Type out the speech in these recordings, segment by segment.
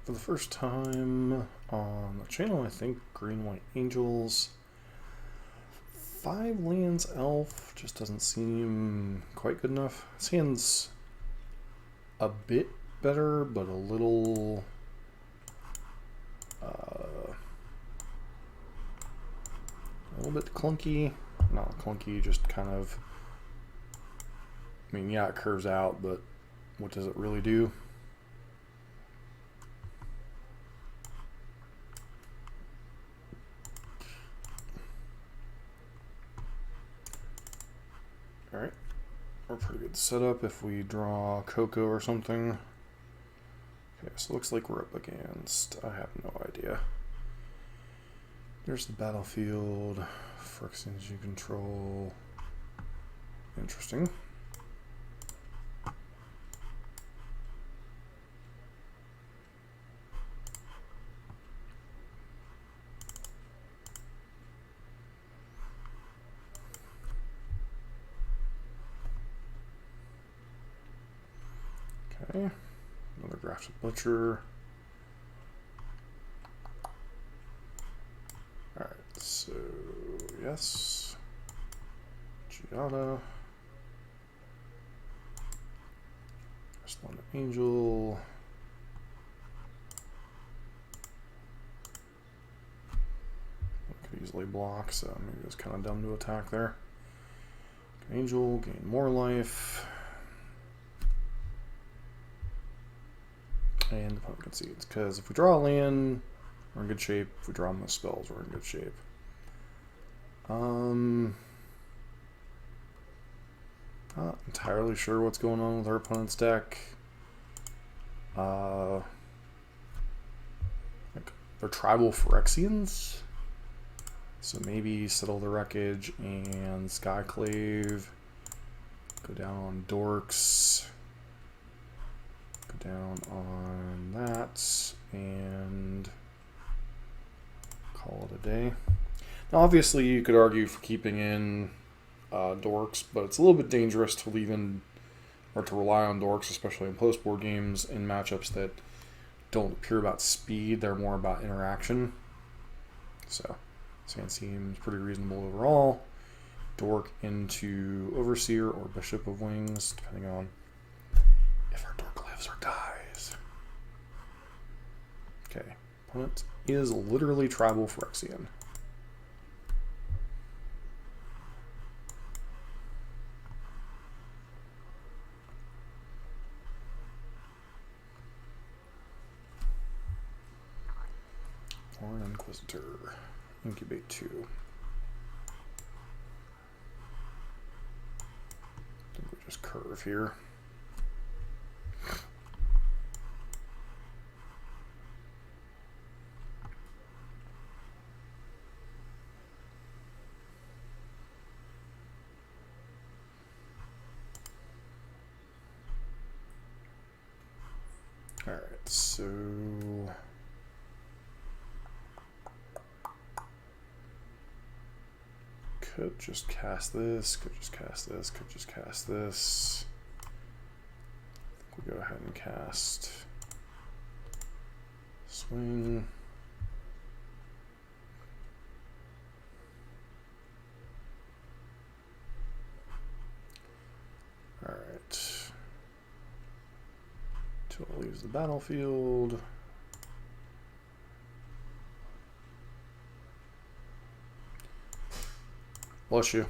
For the first time on the channel, I think Green White Angels. 5 lands elf just doesn't seem quite good enough. This hand's a bit better, but a little bit clunky. Not clunky, just kind of. I mean, yeah, it curves out, but what does it really do? Alright, we're pretty good setup if we draw Coco or something. Okay, so it looks like we're up against, I have no idea. There's the battlefield, Phyrexians you control. Interesting. Okay, another Grafted Butcher. Alright, so yes. Giada. Resplendent Angel. I could easily block, so maybe it was kind of dumb to attack there. Angel, gain more life. And the opponent concedes, because if we draw a land, we're in good shape. If we draw most spells, we're in good shape. Not entirely sure what's going on with our opponent's deck. Like they're tribal Phyrexians, so maybe Settle the Wreckage and Skyclave. Go down on Dorks. Down on that and call it a day. Now obviously you could argue for keeping in Dorks, but it's a little bit dangerous to leave in or to rely on Dorks, especially in post-board games in matchups that don't appear about speed, they're more about interaction. So this hand seems pretty reasonable overall. Dork into Overseer or Bishop of Wings, depending on if our Dork lives or dies. Okay, opponent is literally tribal Phyrexian. Or an Inquisitor. Incubate 2. I think we just curve here. Alright, so could just cast this, could just cast this, could just cast this. I think we'll go ahead and cast Swing. Alright. Until it leaves the battlefield. Bless you.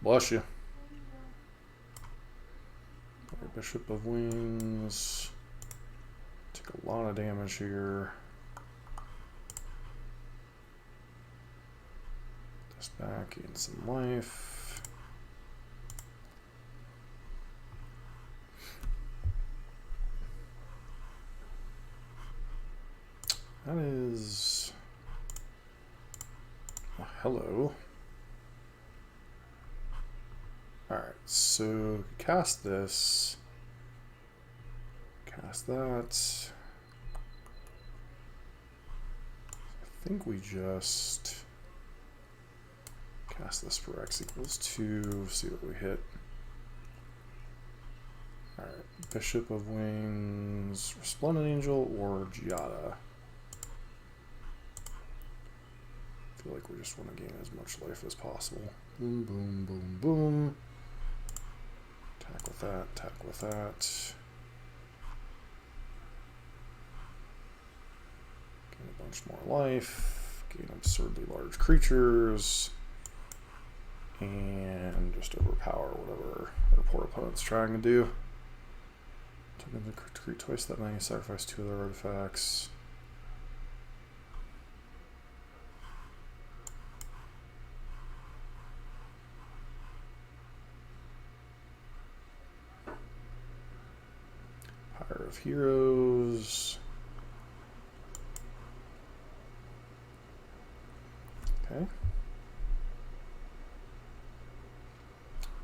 Bless you. Bishop of Wings. Take a lot of damage here. This back, gain some life. That is... oh, hello. Alright, so cast this. Cast that. I think we just cast this for x equals 2, see what we hit. Alright. Alright, Bishop of Wings, Resplendent Angel, or Giada. I feel like we just want to gain as much life as possible. Boom, boom, boom, boom. Attack with that, attack with that. Gain a bunch more life. Gain absurdly large creatures. And just overpower whatever our poor opponent's trying to do. Took in the create twice that many, sacrifice 2 other artifacts. Pyre of Heroes. Okay.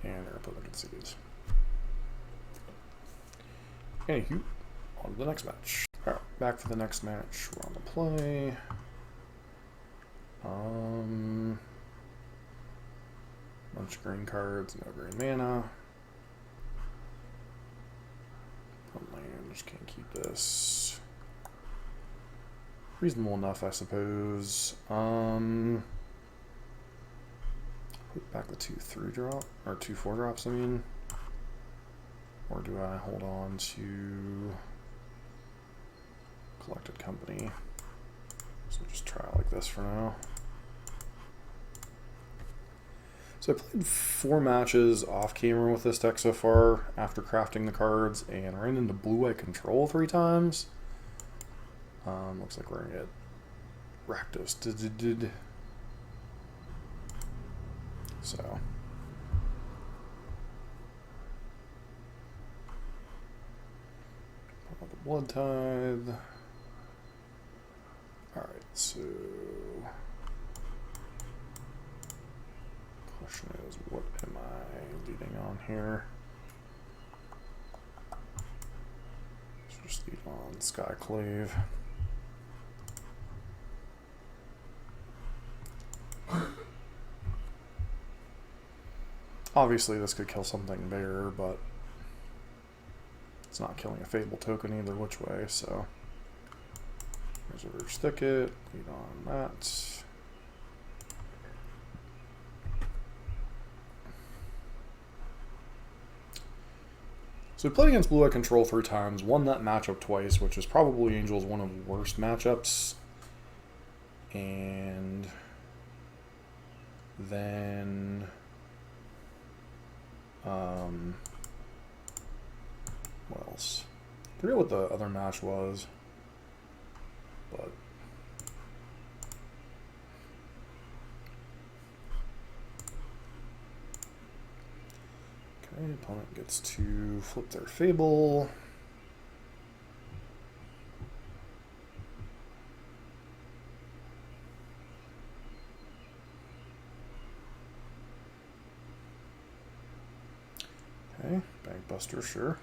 And our opponent concedes. Anywho, on to the next match. Alright, back for the next match. We're on the play. Bunch of green cards, no green mana. Land, just can't keep this. Reasonable enough, I suppose. Put back the 2/3 drop, or 2/4 drops, I mean. Or do I hold on to Collected Company? So we'll just try it like this for now. So I played 4 matches off camera with this deck so far after crafting the cards and ran into blue-white control 3 times. Looks like we're gonna get Rakdos. So the Blood Tithe. Alright, so question is, what am I leading on here? Let's just lead on Skyclave. Obviously this could kill something bigger, but it's not killing a Fable token either which way, so Razorverge Thicket, lead on that. So we played against Blue Eye Control 3 times, won that matchup twice, which is probably Angel's one of the worst matchups. And then what else? I forget what the other match was, but okay, opponent gets to flip their Fable. Okay, Bankbuster, sure.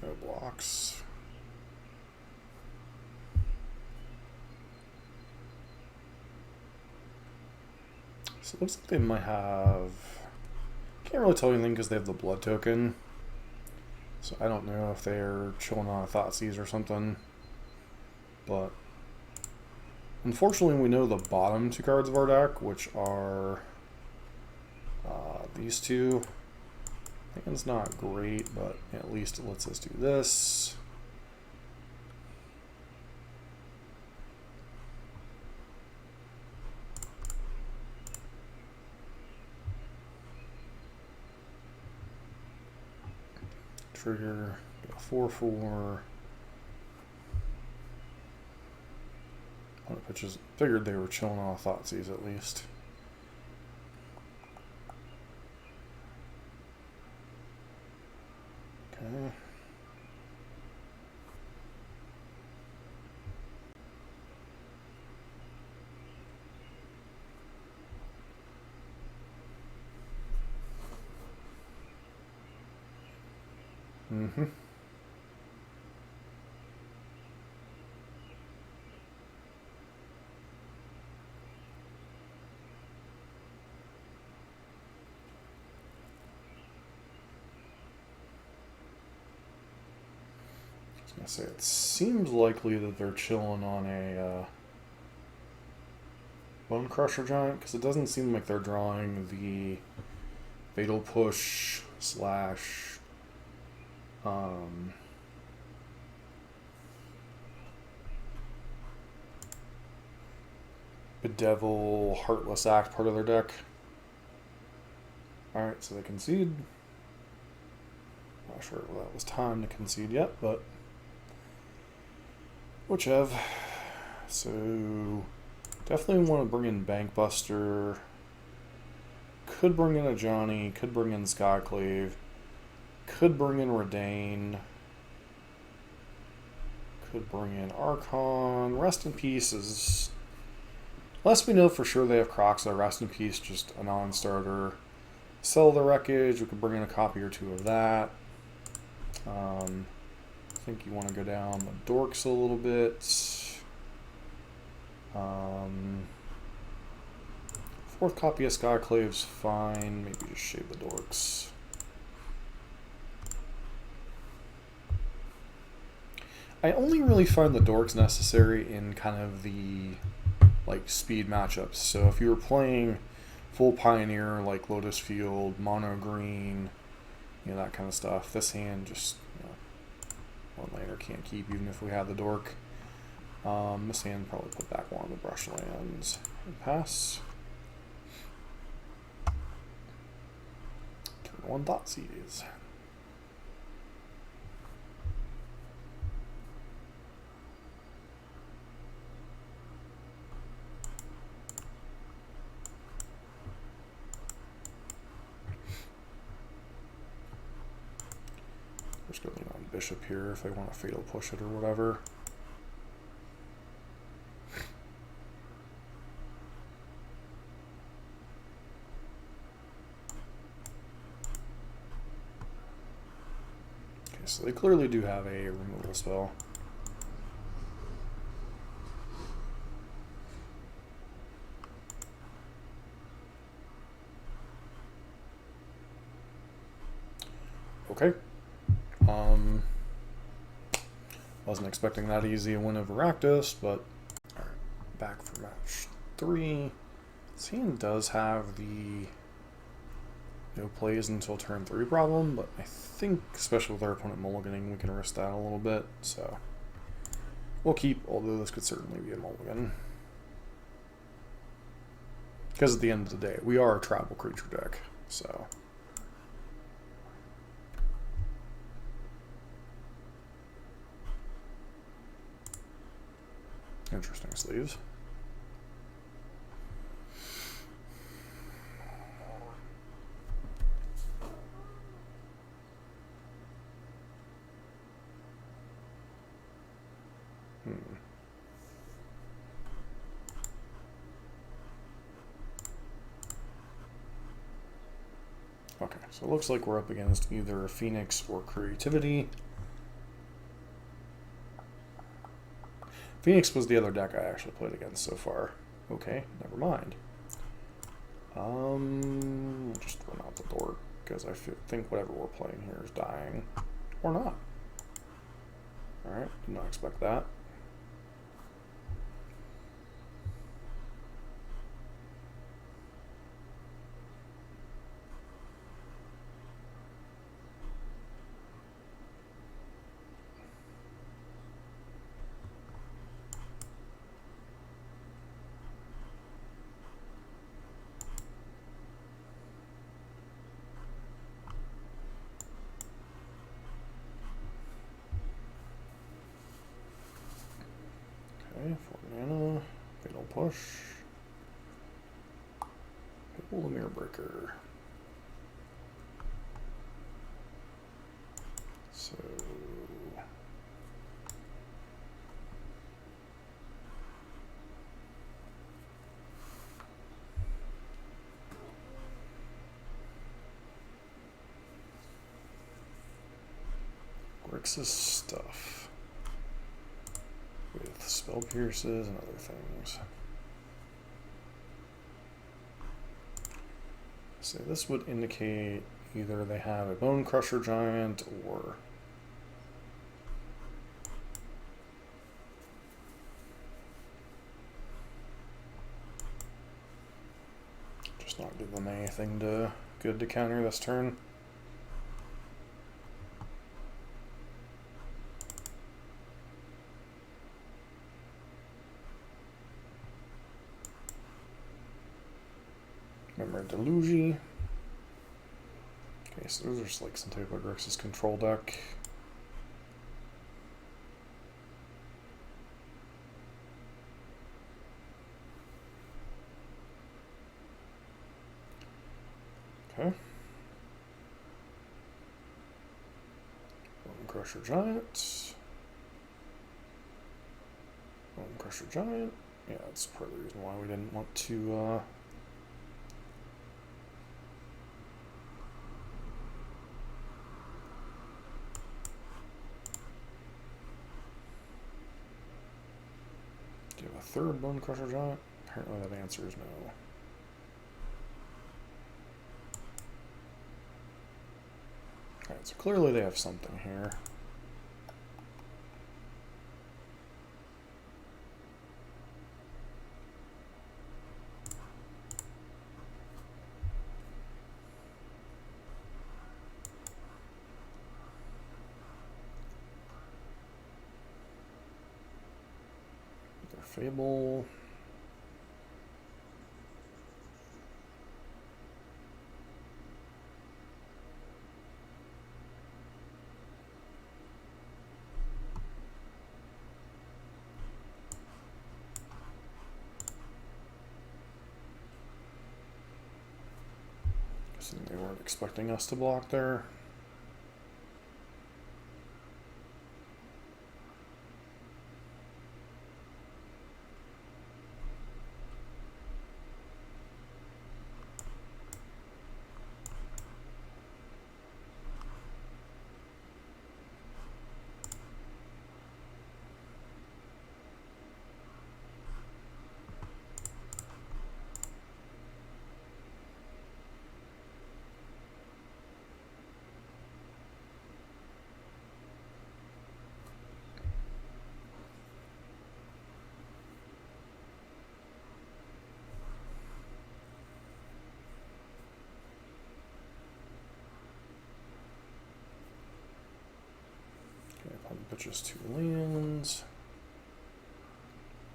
No blocks. So it looks like they might have... Can't really tell you anything because they have the blood token. So I don't know if they're chilling on a Thoughtseize or something. But unfortunately we know the bottom 2 cards of our deck, which are these 2. I think it's not great, but at least it lets us do this. Trigger, 4/4. Pitches. Figured they were chilling on Thoughtseize at least. Okay. was going to say, it seems likely that they're chilling on a Bone Crusher Giant, because it doesn't seem like they're drawing the Fatal Push slash Bedevil Heartless Act part of their deck. Alright, so they concede. Not sure if that was time to concede yet, but whichever. So definitely want to bring in Bankbuster. Could bring in a Johnny. Could bring in Skyclave. Could bring in Reidane. Could bring in Archon. Rest in Peace is... Unless we know for sure they have Crocs, so Rest in Peace, just a non-starter. Settle the Wreckage, we could bring in a copy or two of that. I think you want to go down the Dorks a little bit. Fourth copy of Skyclave's fine. Maybe just shave the Dorks. I only really find the Dorks necessary in kind of the like speed matchups. So if you were playing full Pioneer like Lotus Field, Mono Green, you know, that kind of stuff, this hand just, you know, one laner can't keep even if we had the Dork. This hand probably put back one of the Brushlands and pass. Turn one Thoughtseize. Just go lean on Bishop here if they want to Fatal Push it or whatever. Okay, so they clearly do have a removal spell. Okay. Wasn't expecting that easy a win over Rakdos, but alright, back for match 3. This hand does have the no plays until turn 3 problem, but I think, especially with our opponent mulliganing, we can risk that a little bit, so we'll keep, although this could certainly be a mulligan. Because at the end of the day, we are a tribal creature deck, so... Interesting sleeves. Okay, so it looks like we're up against either Phoenix or Creativity. Phoenix was the other deck I actually played against so far. Okay, never mind. Just run out the door because I think whatever we're playing here is dying. Or not. Alright, did not expect that. Okay, 4 mana, Fatal Push, Pull the Mirror Breaker. So Grixis stuff. With Spell Pierces and other things. So this would indicate either they have a Bone Crusher Giant or Just not give them anything good to counter this turn. Remember Deluge. Okay, so those are just like some type of Grixis control deck. Okay. Crusher Giant. Crusher Giant. Yeah, that's part of the reason why we didn't want to do you have a third Bone Crusher Giant? Apparently that answer is no. Alright, so clearly they have something here. Their Fable. They weren't expecting us to block there. Pitches 2 lands.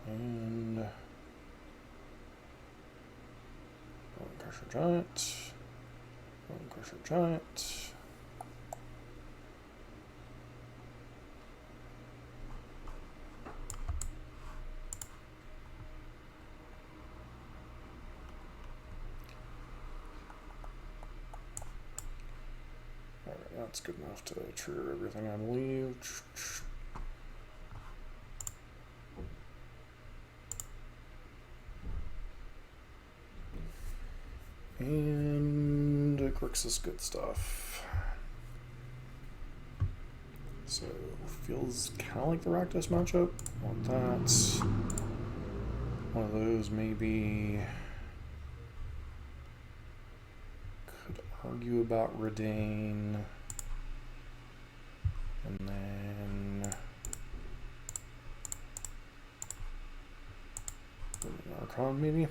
And Bone Crusher Giant. Bone Crusher Giant. Alright, that's good enough to trigger everything, I believe. And Grixis good stuff. So, feels kind of like the Rakdos matchup. Want that. One of those maybe. Could argue about Reidane. And then Archon maybe.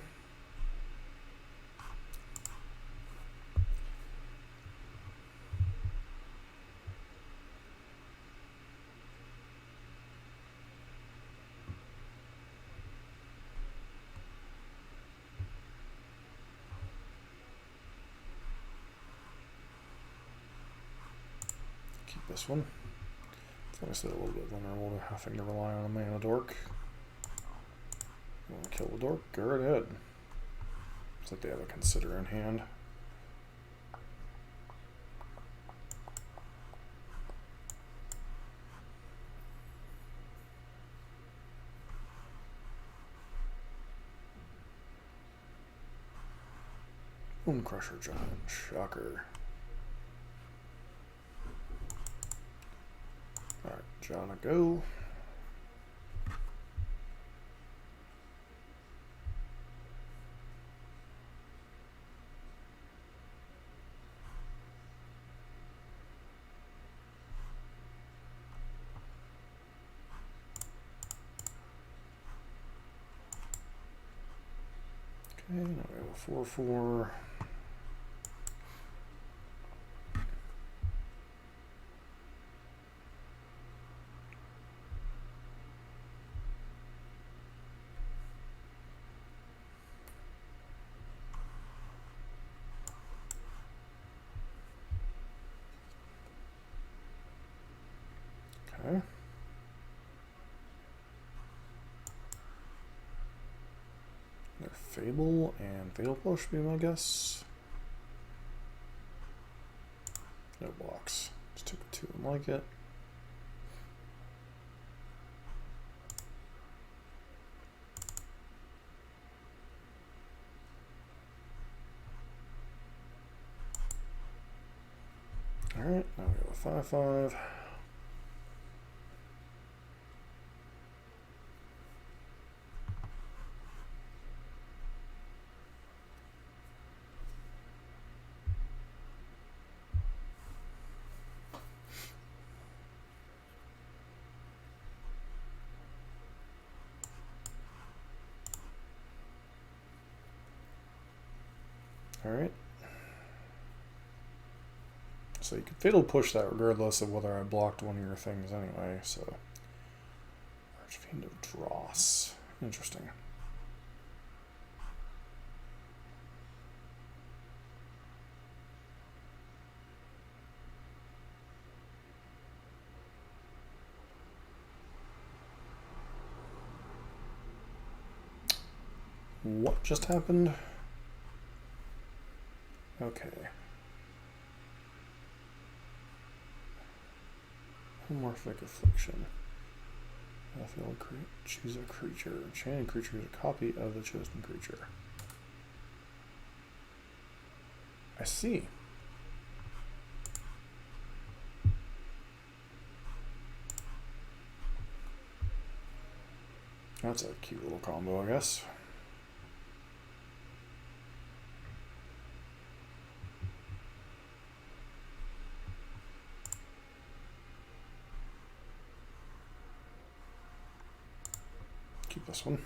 Keep this one. It's honestly a little bit vulnerable to having to rely on a mana dork. You want to kill the dork? Go right ahead. Looks like they have a Consider in hand. Bone Crusher Giant. Shocker. Alright, Giada go. now we have a 4/4. Okay. Their Fable and Fatal Push should be my guess. No blocks. Just took a 2 and like it. Alright, now we have a 5/5. Alright. So you could Fatal Push that regardless of whether I blocked one of your things anyway, so. Archfiend of Dross. Interesting. What just happened? Okay. Homomorphic Affliction. Choose a creature. Enchanted creature is a copy of the chosen creature. I see. That's a cute little combo, I guess. Keep this one.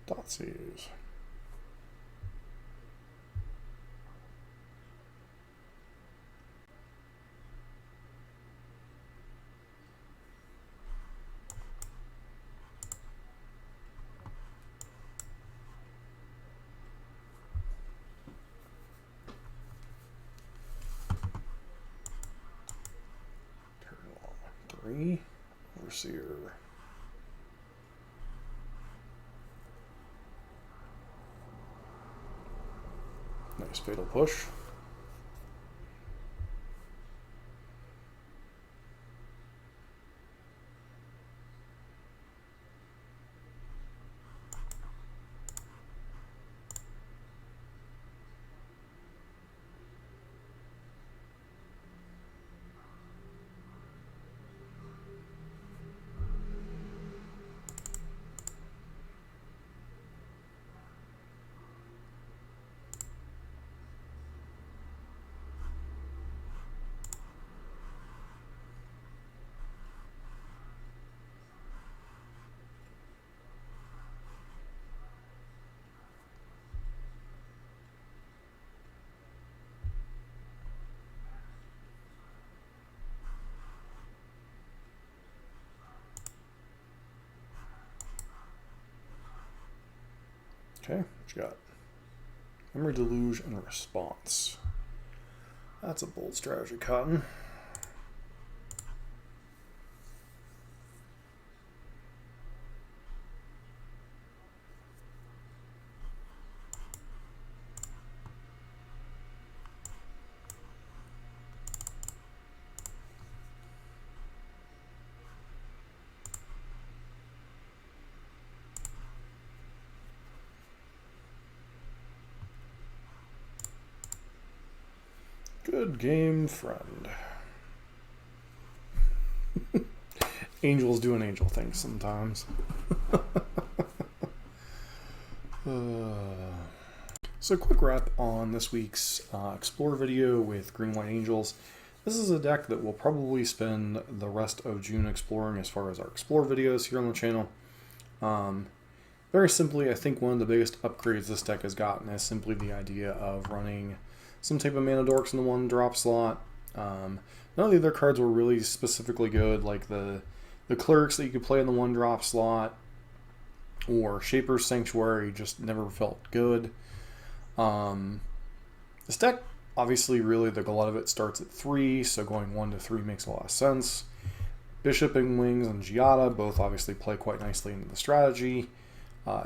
Dotsies. Overseer. Nice Fatal Push. Okay, what you got? Memory Deluge and Response. That's a bold strategy, Cotton. Good game, friend. Angels doing angel things sometimes. So quick wrap on this week's Explore video with Green White Angels. This is a deck that we'll probably spend the rest of June exploring as far as our Explore videos here on the channel. Very simply, I think one of the biggest upgrades this deck has gotten is simply the idea of running some type of mana dorks in the 1-drop slot. None of the other cards were really specifically good, like the clerics that you could play in the 1-drop slot or Shaper's Sanctuary just never felt good. This deck, obviously, really, a lot of it starts at 3, so going 1 to 3 makes a lot of sense. Bishop and Wings and Giada both obviously play quite nicely into the strategy.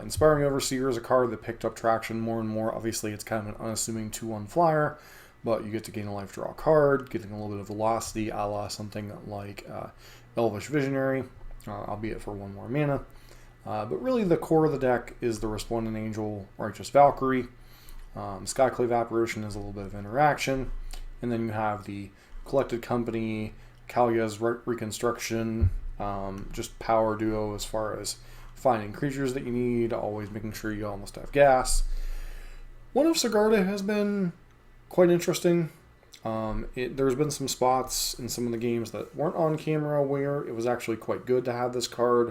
Inspiring Overseer is a card that picked up traction more and more. Obviously, it's kind of an unassuming 2-1 flyer, but you get to gain a life draw card, getting a little bit of velocity, a la something like Elvish Visionary, albeit for 1 more mana. But really, the core of the deck is the Resplendent Angel, Righteous Valkyrie. Skyclave Apparition is a little bit of interaction, and then you have the Collected Company, Kayla's Reconstruction, just power duo as far as finding creatures that you need, always making sure you almost have gas. One of Sigarda has been quite interesting. There's been some spots in some of the games that weren't on camera where it was actually quite good to have this card,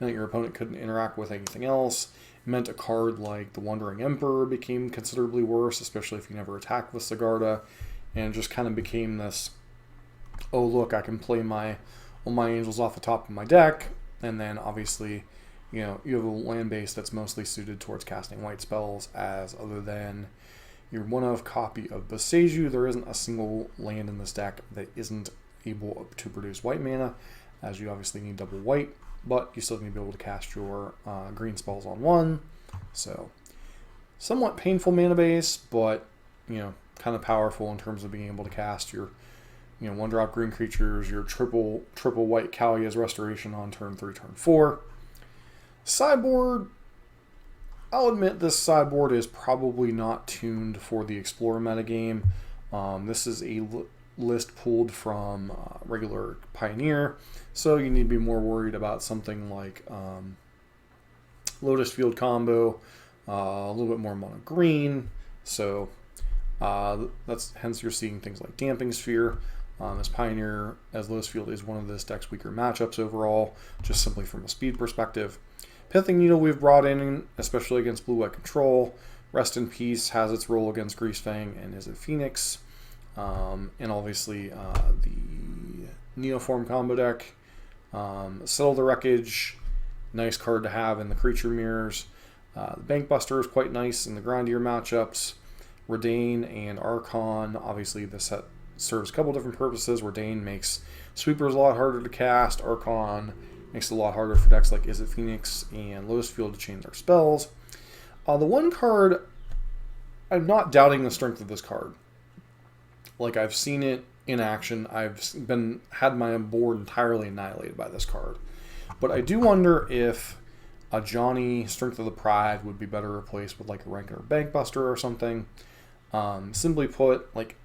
and that your opponent couldn't interact with anything else. It meant a card like the Wandering Emperor became considerably worse, especially if you never attacked with Sigarda, and it just kind of became this, oh look, I can play all my angels off the top of my deck, and then obviously, you know, you have a land base that's mostly suited towards casting white spells, as other than your one-of copy of Boseiju, there isn't a single land in this deck that isn't able to produce white mana, as you obviously need double white, but you still need to be able to cast your green spells on 1. So, somewhat painful mana base, but, you know, kind of powerful in terms of being able to cast your, 1-drop green creatures, your triple white Kayla's Restoration on turn 3, turn 4. Sideboard, I'll admit this sideboard is probably not tuned for the Explorer metagame. This is a list pulled from regular Pioneer, so you need to be more worried about something like Lotus Field combo, a little bit more mono green, so that's hence you're seeing things like Damping Sphere. As Pioneer, as Lotus Field is one of this deck's weaker matchups overall, just simply from a speed perspective. Pithing Needle we've brought in, especially against blue-white control. Rest in Peace has its role against Greasefang and Is It Phoenix. And obviously the Neoform combo deck. Settle the Wreckage, nice card to have in the creature mirrors. The Bankbuster is quite nice in the grindier matchups. Reidane and Archon, obviously the set serves a couple different purposes. Reidane makes sweepers a lot harder to cast. Archon makes it a lot harder for decks like Is It Phoenix and Lotus Field to chain their spells. The one card, I'm not doubting the strength of this card. Like, I've seen it in action. I've had my board entirely annihilated by this card. But I do wonder if a Johnny Strength of the Pride would be better replaced with like a Rankin or Bankbuster or something. Simply put, like,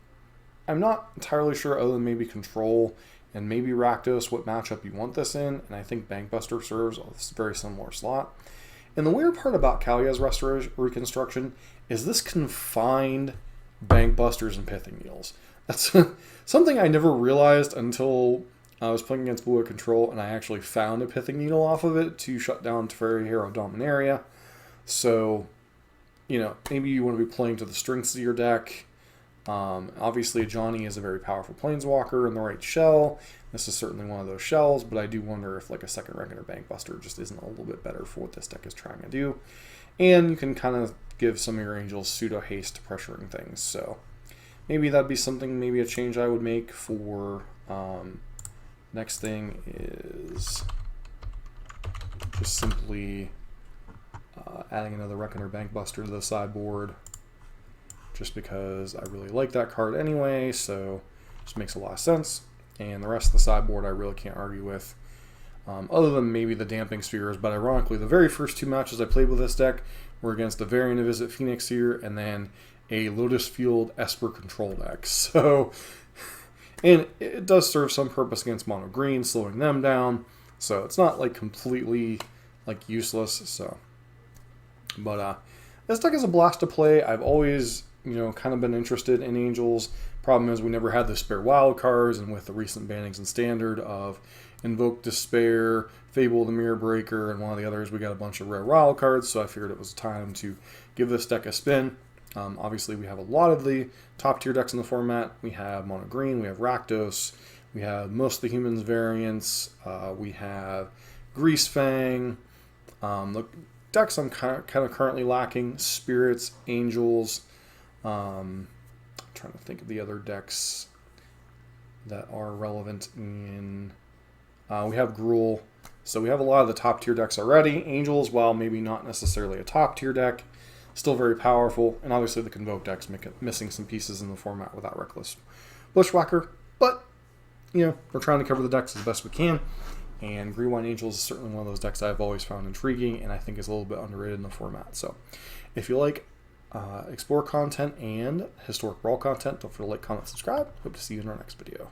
I'm not entirely sure, other than maybe Control and maybe Rakdos, what matchup you want this in, and I think Bankbuster serves a very similar slot. And the weird part about Kayla's Reconstruction is this confined Bankbusters and Pithing Needles. That's something I never realized until I was playing against Blue Control, and I actually found a Pithing Needle off of it to shut down Teferi Hero Dominaria. So, maybe you want to be playing to the strengths of your deck. Obviously, Johnny is a very powerful Planeswalker in the right shell. This is certainly one of those shells, but I do wonder if like a second Rankin or Bankbuster just isn't a little bit better for what this deck is trying to do. And you can kind of give some of your angels pseudo haste pressuring things. So maybe that'd be something, maybe a change I would make for next thing is just simply adding another Rankin or Bankbuster to the sideboard. Just because I really like that card anyway, so it just makes a lot of sense. And the rest of the sideboard I really can't argue with, other than maybe the Damping Spheres. But ironically, the very first 2 matches I played with this deck were against a variant of Is It Phoenix here, and then a Lotus Field Esper control deck. So, and it does serve some purpose against mono green, slowing them down. So it's not like completely like useless. So, but This deck is a blast to play. I've always, kind of been interested in Angels. Problem is we never had the spare wild cards, and with the recent bannings in Standard of Invoke Despair, Fable the Mirror Breaker, and one of the others, we got a bunch of rare wild cards, so I figured it was time to give this deck a spin. Obviously, we have a lot of the top tier decks in the format. We have Mono Green, we have Rakdos, we have most of the Humans variants, we have Greasefang. The decks I'm kind of currently lacking: Spirits, Angels. Trying to think of the other decks that are relevant in. We have Gruul, so we have a lot of the top tier decks already. Angels, while maybe not necessarily a top tier deck, still very powerful, and obviously the Convoke deck's missing some pieces in the format without Reckless Bushwhacker, but we're trying to cover the decks as best we can. And Green-White Angels is certainly one of those decks I've always found intriguing, and I think is a little bit underrated in the format. So if you like Explore content and Historic Brawl content, don't forget to like, comment, subscribe. Hope to see you in our next video.